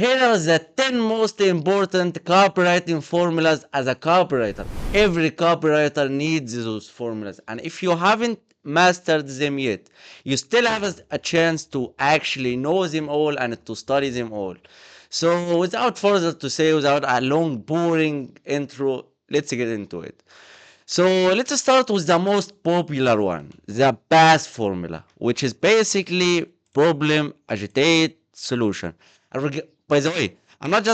Here are the 10 most important copywriting formulas as a copywriter. Every copywriter needs those formulas, and if you haven't mastered them yet, you still have a chance to actually know them all and to study them all. So without further to say, without a long boring intro, let's get into it. So let's start with the most popular one, the PASS formula, which is basically problem, agitate, solution. By the way, I'm not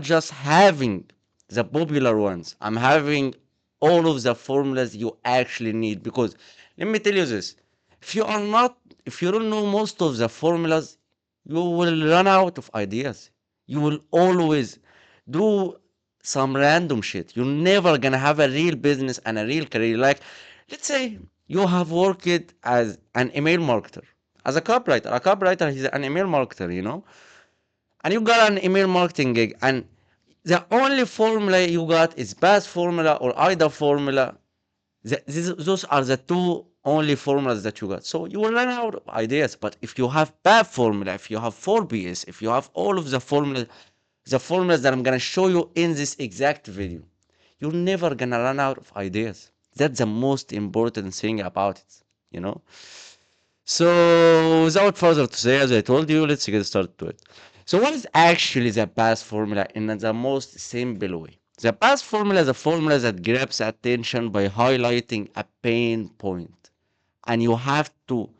just having the popular ones. I'm having all of the formulas you actually need, because let me tell you this. If you don't know most of the formulas, you will run out of ideas. You will always do some random shit. You're never gonna have a real business and a real career. Like, let's say you have worked as an email marketer, as a copywriter. A copywriter is an email marketer, and you got an email marketing gig, and the only formula you got is BAS formula or AIDA formula. Those are the two only formulas that you got. So you will run out of ideas. But if you have BAB formula, if you have 4BS, if you have all of the formulas that I'm gonna show you in this exact video, you're never gonna run out of ideas. That's the most important thing about it, you know. So without further to say, as I told you, let's get started to it. So what is actually the PASS formula in the most simple way? The PASS formula is a formula that grabs attention by highlighting a pain point. And you have to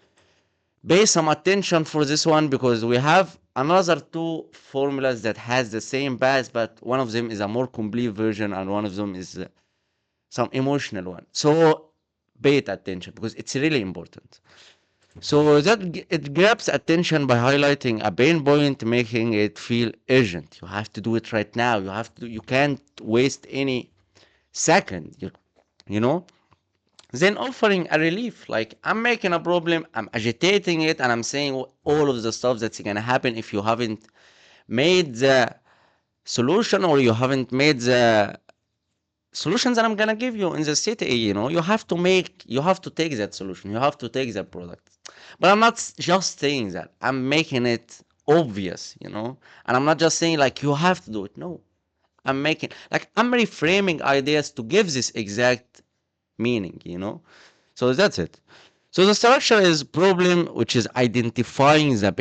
pay some attention for this one, because we have another two formulas that has the same PASS, but one of them is a more complete version and one of them is some emotional one. So pay it attention because it's really important. So it grabs attention by highlighting a pain point, making it feel urgent. You have to do it right now. You can't waste any second, you know? Then offering a relief, like I'm making a problem, I'm agitating it, and I'm saying all of the stuff that's gonna happen if you haven't made the solution, or you haven't made the solutions that I'm gonna give you in the city. You have to take that solution, you have to take that product. But I'm not just saying that, I'm making it obvious, and I'm not just saying like you have to do it. No, I'm reframing ideas to give this exact meaning. So that's it. So the structure is problem, which is identifying the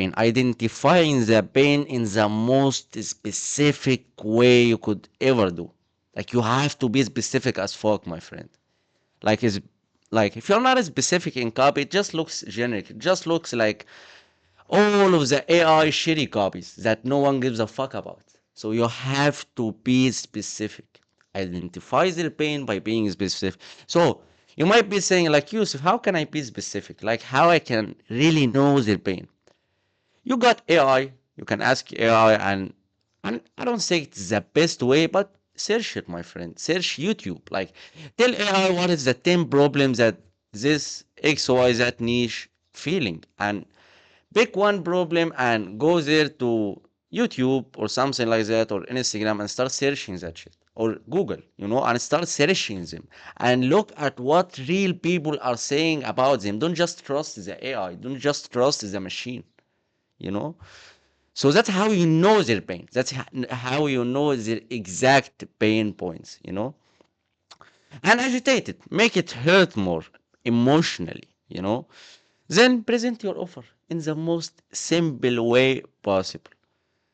pain in the most specific way you could ever do. Like you have to be specific as fuck, my friend. Like is like if you're not specific in copy, it just looks generic. It just looks like all of the AI shitty copies that no one gives a fuck about. So you have to be specific. Identify their pain by being specific. So you might be saying, like, Yusuf, how can I be specific? Like how I can really know their pain? You got AI, you can ask AI, and I don't say it's the best way, but search it, my friend. Search YouTube. Like tell AI what is the 10 problems that this XYZ niche feeling, and pick one problem and go there to YouTube or something like that, or Instagram, and start searching that shit. Or Google, and start searching them and look at what real people are saying about them. Don't just trust the AI, don't just trust the machine, you know. So that's how you know their pain. That's how you know their exact pain points. And agitate it, make it hurt more emotionally. Then present your offer in the most simple way possible.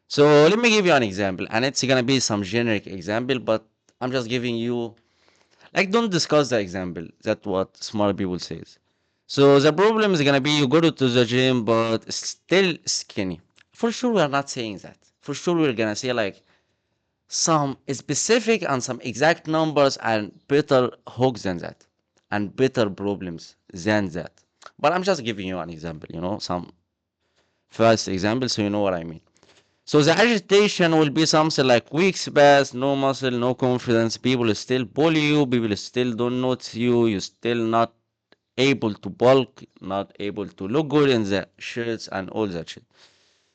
So let me give you an example, and it's gonna be some generic example, but I'm just giving you, like, don't discuss the example. That's what smart people says. So the problem is gonna be you go to the gym but still skinny. For sure, we are not saying that. For sure, we're gonna say like some specific and some exact numbers and better hooks than that, and better problems than that. But I'm just giving you an example, some first example, so you know what I mean. So the agitation will be something like weeks pass, no muscle, no confidence, people still bully you, people still don't notice you, you're still not able to bulk, not able to look good in the shirts and all that shit.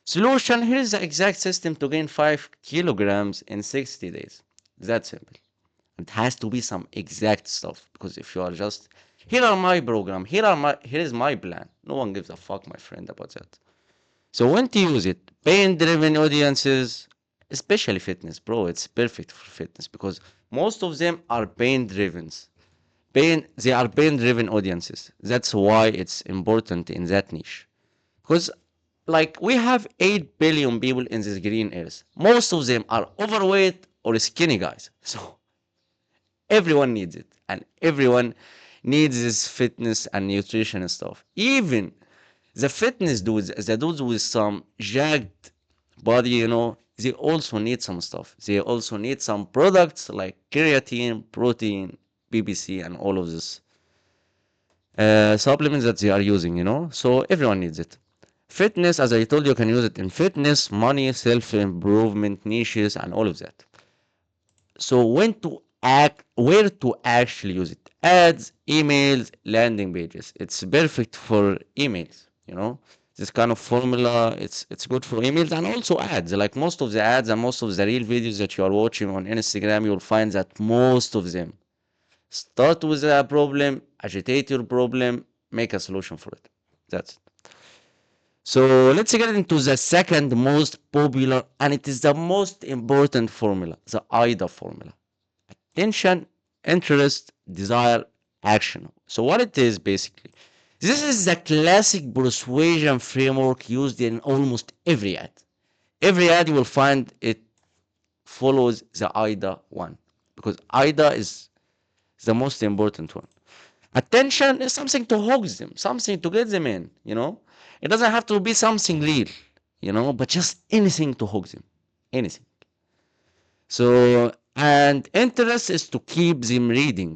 Solution, here's the exact system to gain 5 kilograms in 60 days. That simple. It has to be some exact stuff, because if you are just, here are my program, here is my plan. No one gives a fuck, my friend, about that. So when to use it, pain-driven audiences, especially fitness, bro. It's perfect for fitness because most of them are pain-driven. They are pain-driven audiences. That's why it's important in that niche. Because like we have 8 billion people in this green earth. Most of them are overweight or skinny guys. So everyone needs it. And everyone needs this fitness and nutrition and stuff. Even the fitness dudes, the dudes with some jagged body, they also need some stuff. They also need some products like creatine, protein, BBC, and all of this supplements that they are using, So everyone needs it. Fitness, as I told you, can use it in fitness, money, self-improvement, niches, and all of that. So where to actually use it? Ads, emails, landing pages. It's perfect for emails, This kind of formula, it's good for emails and also ads. Like most of the ads and most of the real videos that you are watching on Instagram, you'll find that most of them start with a problem, agitate your problem, make a solution for it. That's it. So let's get into the second most popular, and it is the most important formula, the AIDA formula. Attention, interest, desire, action. So what it is basically, this is the classic persuasion framework used in almost every ad. Every ad you will find it follows the AIDA one because AIDA is the most important one. Attention is something to hook them, something to get them in, It doesn't have to be something real, but just anything to hook them. Anything. So, and interest is to keep them reading,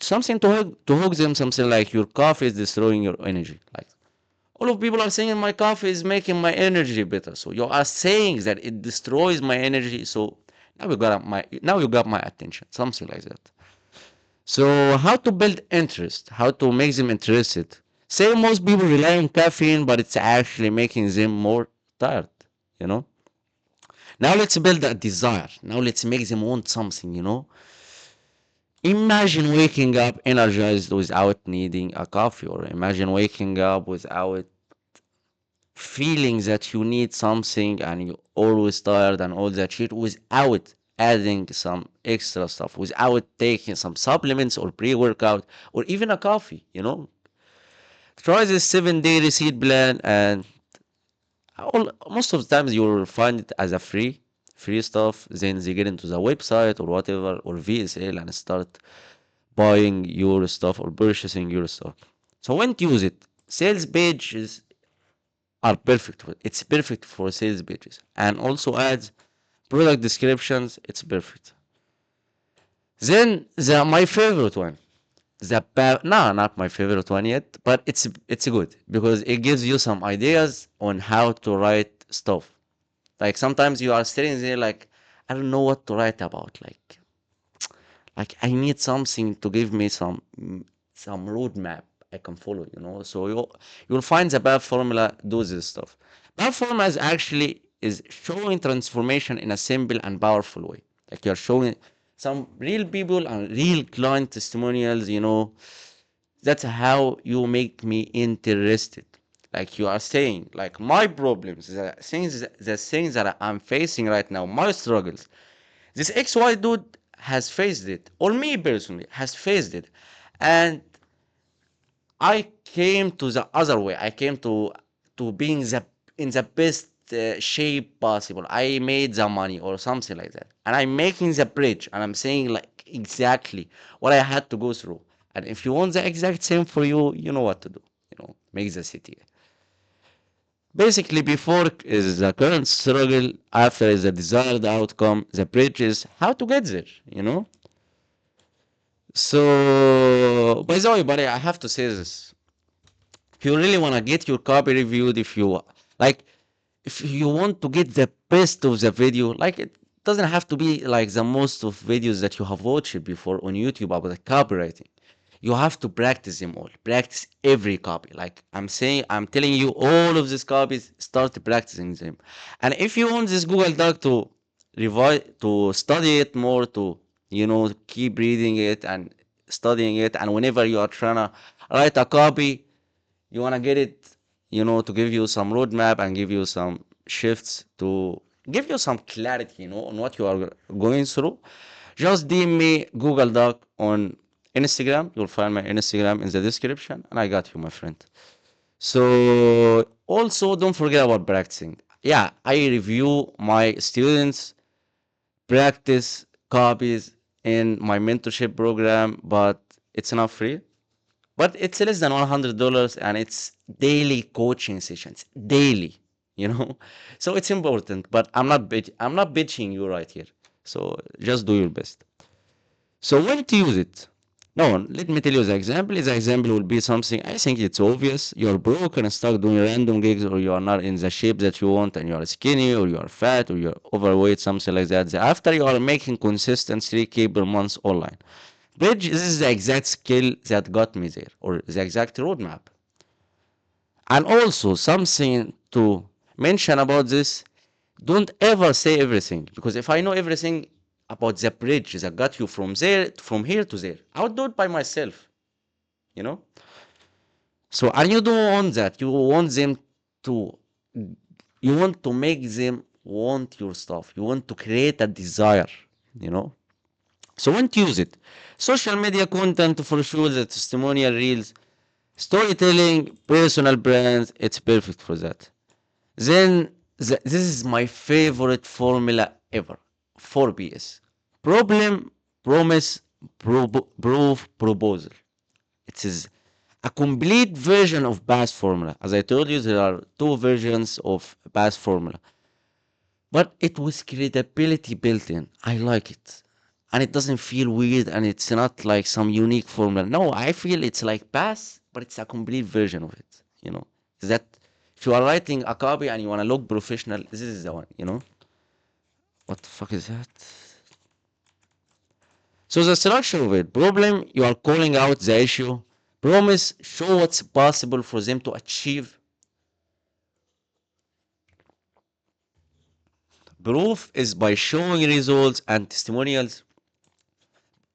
something to hook them, something like your coffee is destroying your energy. Like all of people are saying my coffee is making my energy better. So you are saying that it destroys my energy. So now you got my attention, something like that. So how to build interest, how to make them interested. Say most people rely on caffeine, but it's actually making them more tired, you know? Now let's build a desire. Now let's make them want something. Imagine waking up energized without needing a coffee, or imagine waking up without feeling that you need something and you're always tired and all that shit without adding some extra stuff, without taking some supplements or pre-workout or even a coffee. Try this 7-day receipt plan and most of the times you will find it as a free stuff. Then they get into the website or whatever or VSL and start buying your stuff or purchasing your stuff. So when to use it? Sales pages are perfect. It's perfect for sales pages and also ads, product descriptions. It's perfect. Then my favorite one, no, not my favorite one yet, but it's good because it gives you some ideas on how to write stuff. Like sometimes you are sitting there like I don't know what to write about. Like I need something to give me some roadmap I can follow. So you'll find the BAP formula does this stuff. BAP formula is showing transformation in a simple and powerful way. Like you're showing some real people and real client testimonials. That's how you make me interested. Like you are saying, like my problems, the things that I'm facing right now, my struggles. This XY dude has faced it, or me personally has faced it, and I came to the other way. I came to being in the best shape possible. I made the money or something like that, and I'm making the bridge, and I'm saying like exactly what I had to go through. And if you want the exact same for you, you know what to do. Make the city. Basically, before is the current struggle, after is the desired outcome, the bridge is how to get there. So, by the way, buddy, I have to say this. If you really want to get your copy reviewed, like, if you want to get the best of the video, like, it doesn't have to be like the most of videos that you have watched before on YouTube about the copywriting. You have to practice them all. Practice every copy. Like I'm telling you, all of these copies, start practicing them. And if you want this Google Doc to revise, to study it more, to keep reading it and studying it, and whenever you are trying to write a copy, you wanna get it, to give you some roadmap and give you some shifts to give you some clarity, on what you are going through, just DM me Google Doc on Instagram. You'll find my Instagram in the description, and I got you, my friend. So also don't forget about practicing. Yeah, I review my students' practice copies in my mentorship program, but it's not free. But it's less than $100 and it's daily coaching sessions, daily, you know. So it's important, but I'm not bitching you right here. So just do your best. So when to use it? No, let me tell you the example. The example will be something I think it's obvious. You're broke and stuck doing random gigs, or you are not in the shape that you want, and you are skinny, or you are fat, or you're overweight, something like that. After you are making consistent 3K per month online. Bridge, this is the exact skill that got me there, or the exact roadmap. And also, something to mention about this, don't ever say everything, because if I know everything about the bridge that got you from here to there, I would do it by myself, you know? So, and you don't want that. To, you want to make them want your stuff. You want to create a desire, you know? So when to use it? Social media content for sure, the testimonial reels, storytelling, personal brands, it's perfect for that. Then this is my favorite formula ever. 4PS. Problem, promise, proof, proposal. It is a complete version of BAS formula. As I told you, there are two versions of BAS formula. But it with credibility built in. I like it. And it doesn't feel weird and it's not like some unique formula. No, I feel it's like BAS, but it's a complete version of it. That if you are writing a copy and you want to look professional, this is the one. What the fuck is that? So the structure of it, problem, you are calling out the issue. Promise, show what's possible for them to achieve. Proof is by showing results and testimonials.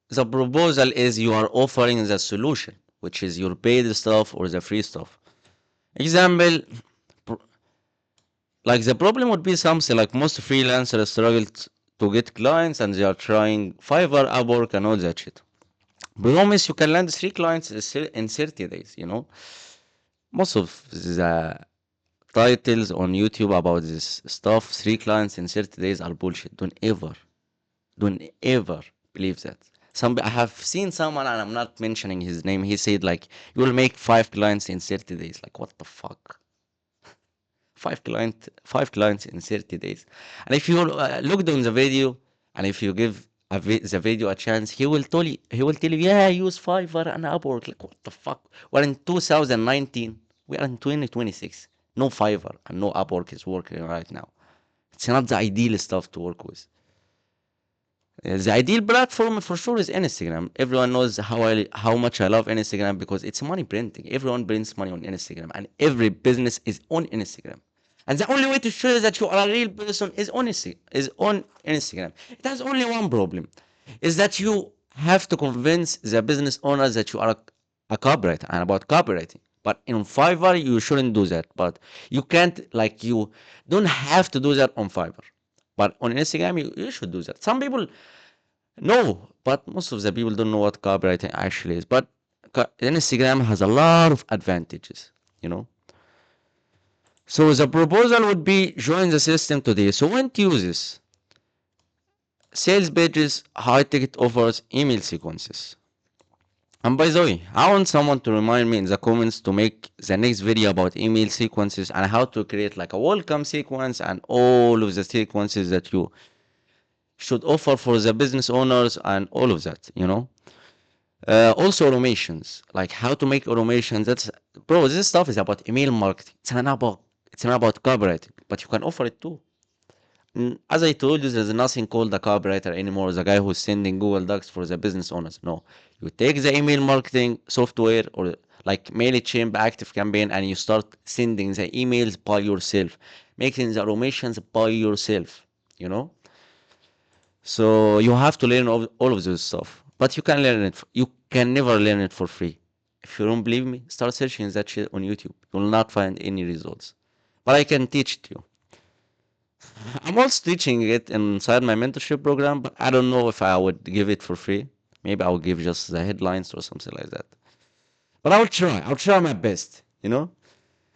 The proposal is you are offering the solution, which is your paid stuff or the free stuff. Example, like the problem would be something like most freelancers struggle to get clients and they are trying Fiverr, Upwork, and all that shit. Promise you can land 3 clients in 30 days. Most of the titles on YouTube about this stuff, 3 clients in 30 days, are bullshit. Don't ever believe that. I have seen someone, and I'm not mentioning his name. He said like, you will make 5 clients in 30 days. Like, what the fuck? Five clients in 30 days. And if you look down the video, and if you give the video a chance, he will tell you, yeah, use Fiverr and Upwork. Like, what the fuck? We're in 2019. We are in 2026. No Fiverr and no Upwork is working right now. It's not the ideal stuff to work with. The ideal platform for sure is Instagram. Everyone knows how much I love Instagram because it's money printing. Everyone prints money on Instagram, and every business is on Instagram. And the only way to show that you are a real person is on Instagram. It has only one problem, is that you have to convince the business owner that you are a copywriter and about copywriting. But in Fiverr, you shouldn't do that. But you can't, like, you don't have to do that on Fiverr. But on Instagram, you should do that. Some people know, but most of the people don't know what copywriting actually is. But Instagram has a lot of advantages. So the proposal would be join the system today. So when to use this? Sales pages, high ticket offers, email sequences. And by the way, I want someone to remind me in the comments to make the next video about email sequences and how to create like a welcome sequence and all of the sequences that you should offer for the business owners and all of that. Also automations, like how to make automations. This stuff is about email marketing. It's not about copywriting, but you can offer it too. As I told you, there's nothing called a copywriter anymore, the guy who's sending Google Docs for the business owners. No, you take the email marketing software or like MailChimp, ActiveCampaign, and you start sending the emails by yourself, making the automations by yourself. So you have to learn all of this stuff, but you can learn it. You can never learn it for free. If you don't believe me, start searching that shit on YouTube. You will not find any results, but I can teach it to you. I'm also teaching it inside my mentorship program, but I don't know if I would give it for free. Maybe I'll give just the headlines or something like that. But I'll try. I'll try my best, you know?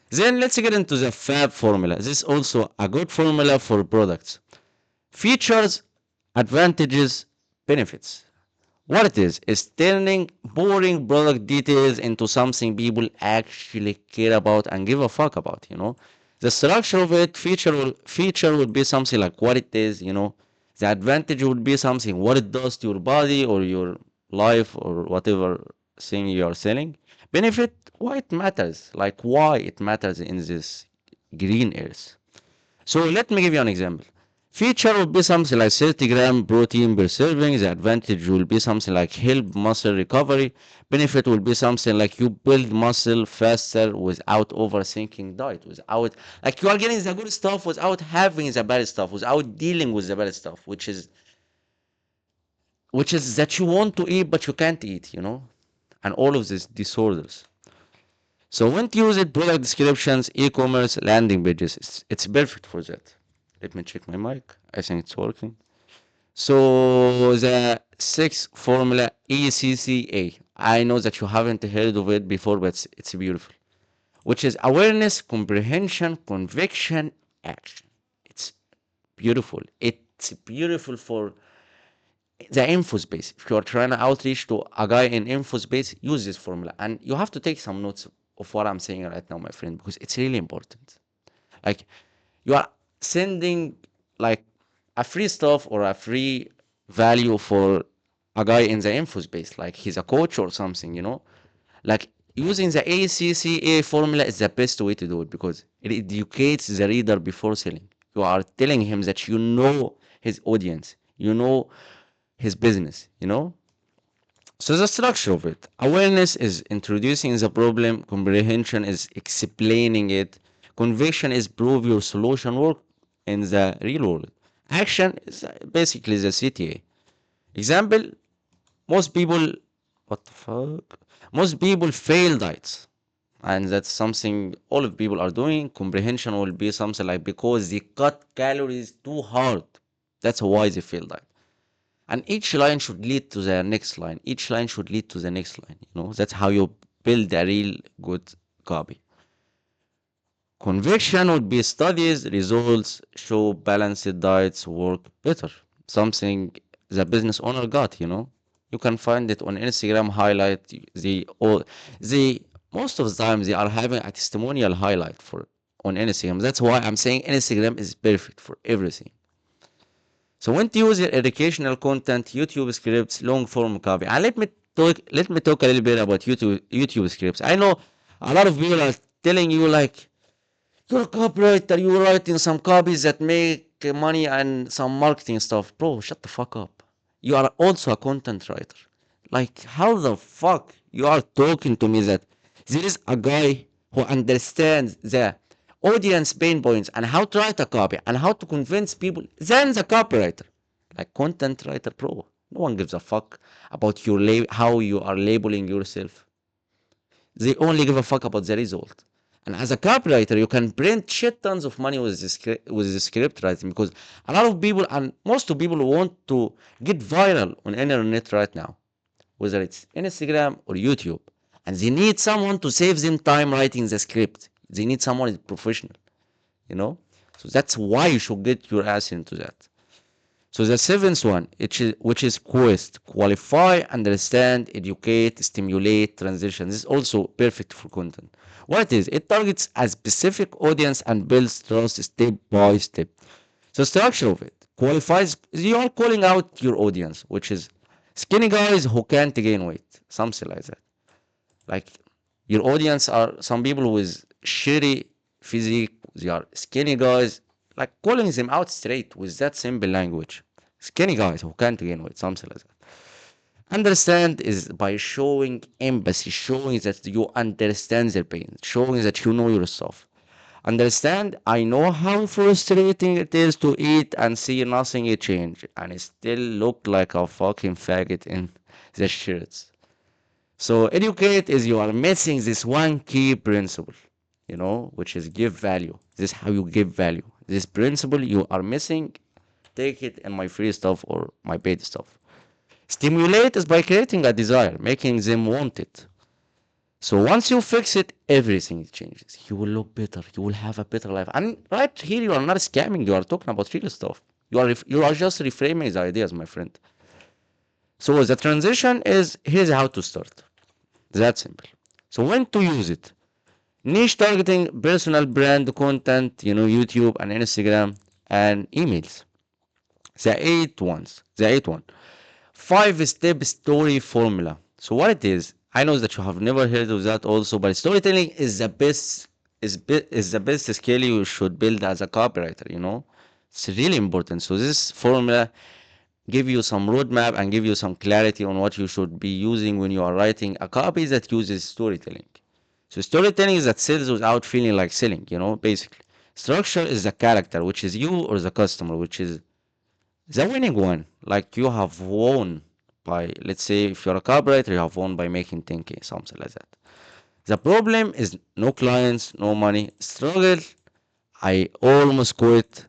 Then let's get into the FAB formula. This is also a good formula for products. Features, advantages, benefits. What it is turning boring product details into something people actually care about and give a fuck about, you know? The structure of it, feature would be something like what it is, you know? The advantage would be something what it does to your body or your life or whatever thing you are selling. Benefit, why it matters, like why it matters in this green earth. So let me give you an example. Feature will be something like 30 gram protein per serving. The advantage will be something like help muscle recovery. Benefit will be something like you build muscle faster without overthinking diet, without like you are getting the good stuff without having the bad stuff, without dealing with the bad stuff, which is that you want to eat but you can't eat, you know, and all of these disorders. So when to use it, product descriptions, e-commerce, landing pages, it's perfect for that. Let me check my mic. I think it's working. So the sixth formula, ACCA. I know that you haven't heard of it before, but it's beautiful. Which is awareness, comprehension, conviction, action. It's beautiful. It's beautiful for the info space. If you're trying to outreach to a guy in info space, use this formula. And you have to take some notes of what I'm saying right now, my friend, because it's really important. Like you are sending like a free stuff or a free value for a guy in the info space, like he's a coach or something, you know? Like using the ACCA formula is the best way to do it because it educates the reader before selling. You are telling him that you know his audience, you know his business, you know? So the structure of it. Awareness is introducing the problem, comprehension is explaining it, conviction is prove your solution work in the real world. Action is basically the CTA. Example, most people what the fuck? Most people fail diets. And that's something all of people are doing. Comprehension will be something like because they cut calories too hard. That's why they fail diet. And each line should lead to the next line. Each line should lead to the next line. You know, that's how you build a real good copy. Conviction would be studies, results show balanced diets work better. Something the business owner got, you know. You can find it on Instagram highlight. They most of the time they are having a testimonial highlight for on Instagram. That's why I'm saying Instagram is perfect for everything. So when to use your educational content, YouTube scripts, long form copy. And let me talk a little bit about YouTube scripts. I know a lot of people are telling you like you're a copywriter, you're writing some copies that make money and some marketing stuff. Bro, shut the fuck up. You are also a content writer. Like how the fuck you are talking to me that there is a guy who understands the audience pain points and how to write a copy and how to convince people than the copywriter. Like content writer, bro. No one gives a fuck about how you are labeling yourself. They only give a fuck about the result. And as a copywriter, you can print shit tons of money with the script writing because a lot of people and most of people want to get viral on internet right now, whether it's Instagram or YouTube, and they need someone to save them time writing the script. They need someone who's professional, you know. So that's why you should get your ass into that. So the seventh one, which is quest, qualify, understand, educate, stimulate, transition. This is also perfect for content. What it is, it targets a specific audience and builds trust step by step. So structure of it qualifies, you are calling out your audience, which is skinny guys who can't gain weight, something like that. Like your audience are some people with shitty physique, they are skinny guys, like calling them out straight with that simple language. Skinny guys who can't gain weight, something like that. Understand is by showing empathy, showing that you understand their pain, showing that you know your stuff. Understand, I know how frustrating it is to eat and see nothing change, and still look like a fucking faggot in the shirts. So educate is you are missing this one key principle, you know, which is give value. This is how you give value. this principle you are missing, take it in my free stuff or my paid stuff. Stimulate is by creating a desire, making them want it. So once you fix it, everything changes. You will look better. You will have a better life. And right here, you are not scamming. You are talking about real stuff. You are just reframing the ideas, my friend. So the transition is here's how to start. That simple. So when to use it? Niche targeting, personal brand content, YouTube and Instagram and emails. The eight one. 5-step story formula. So what it is, I know that you have never heard of that also, but storytelling is the best skill you should build as a copywriter. It's really important. So this formula give you some roadmap and give you some clarity on what you should be using when you are writing a copy that uses storytelling. So storytelling is that sells without feeling like selling, basically. Structure is the character, which is you or the customer, which is the winning one. Like you have won by, let's say, if you're a copywriter, you have won by making 10K, something like that. The problem is no clients, no money, struggle. I almost quit.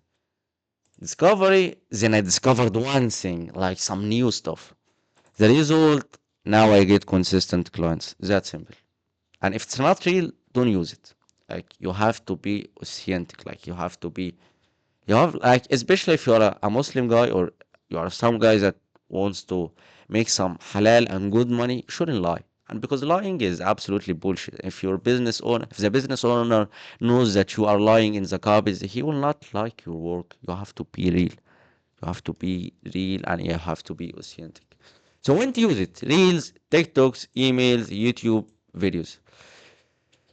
Discovery, then I discovered one thing, like some new stuff. The result, now I get consistent clients. That simple. And if it's not real, don't use it. Like you have to be authentic. Like you have like, especially if you're a Muslim guy or you are some guy that wants to make some halal and good money, you shouldn't lie. And because lying is absolutely bullshit. If the business owner knows that you are lying in the copies, he will not like your work. You have to be real. You have to be real and you have to be authentic. So when to use it? Reels, TikToks, emails, YouTube, videos.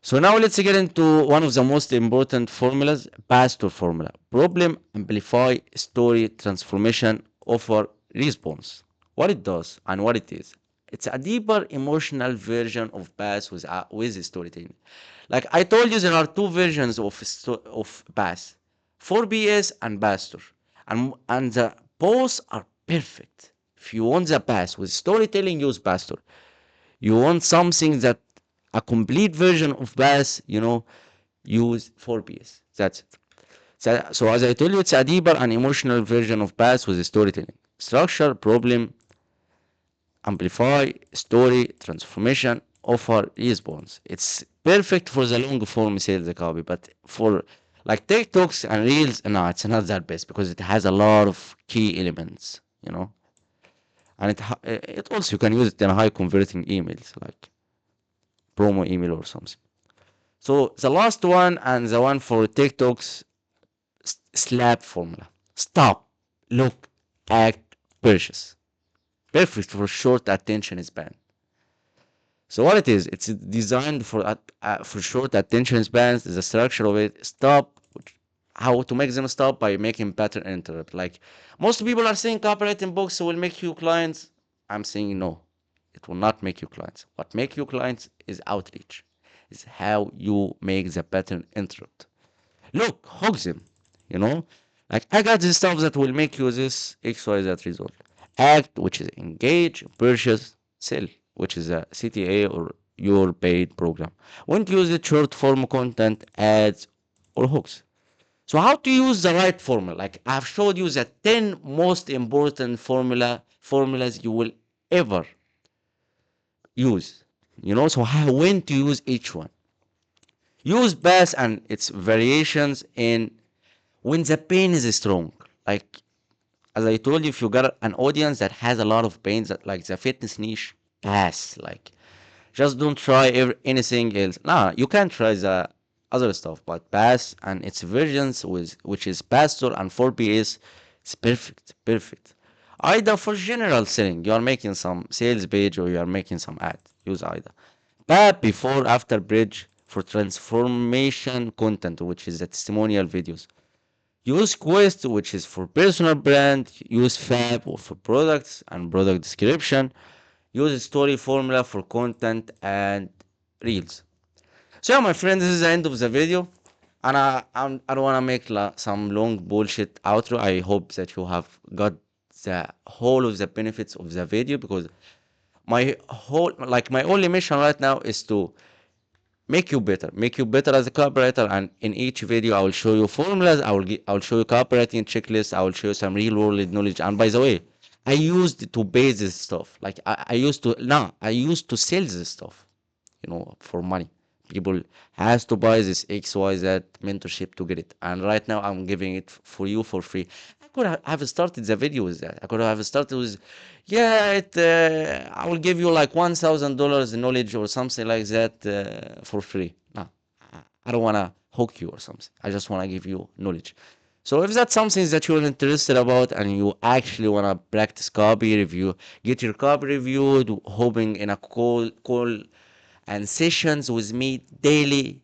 So now let's get into one of the most important formulas, pastor formula. Problem, amplify, story, transformation, offer, response. What it does and what it is. It's a deeper emotional version of BAS with storytelling. Like I told you, there are two versions of BAS, 4BS and Pastor. And the both are perfect. If you want the BAS with storytelling, use Pastor. You want something that a complete version of BAS, use 4PS. That's it. So as I told you, it's a deeper and emotional version of BAS with storytelling. Structure, problem, amplify, story, transformation, offer, response. It's perfect for the long form sales copy, but for like TikToks and Reels, no, it's not that best because it has a lot of key elements. And it also you can use it in high converting emails like promo email or something. So the last one and the one for TikToks, SLAP formula. Stop, look, act, purchase. Perfect for short attention span. So what it is, it's designed for short attention spans. The structure of it, stop. How to make them stop by making pattern interrupt. Like most people are saying, copywriting books will make you clients. I'm saying no, it will not make you clients. What make you clients is outreach. Is how you make the pattern interrupt. Look, hug them. You know, like I got this stuff that will make you this XYZ result. Act, which is engage, purchase, sell, which is a CTA or your paid program. When to use it, short form content, ads, or hooks. So how to use the right formula? Like I've showed you the 10 most important formulas you will ever use. So when to use each one. Use BAS and its variations in when the pain is strong. Like as I told you, if you got an audience that has a lot of pains, that like the fitness niche, BAS. Like just don't try anything else. Nah, you can try the other stuff, but BAS and its versions which is Pastor and 4PS, it's perfect, perfect. AIDA for general selling. You are making some sales page or you are making some ad. Use AIDA. BAP before after bridge for transformation content, which is the testimonial videos. Use Quest, which is for personal brand. Use Fab for products and product description. Use story formula for content and reels. So yeah, my friend, this is the end of the video. And I don't want to make some long bullshit outro. I hope that you have got the whole of the benefits of the video because my only mission right now is to make you better as a copywriter. And in each video, I will show you formulas. I will show you copywriting checklists. I will show you some real world knowledge. And by the way, I used to base this stuff. Like I used to sell this stuff, for money. People has to buy this XYZ mentorship to get it. And right now I'm giving it for you for free. I could have started the video with that. I could have started with, yeah, I will give you like $1,000 knowledge or something like that for free. No, I don't want to hook you or something. I just want to give you knowledge. So if that's something that you're interested about and you actually want to practice copy review, get your copy reviewed, hoping in a call and sessions with me daily,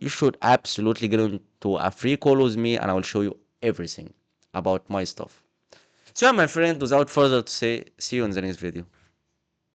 you should absolutely get into a free call with me and I will show you everything about my stuff. So, my friend, without further to say, see you in the next video.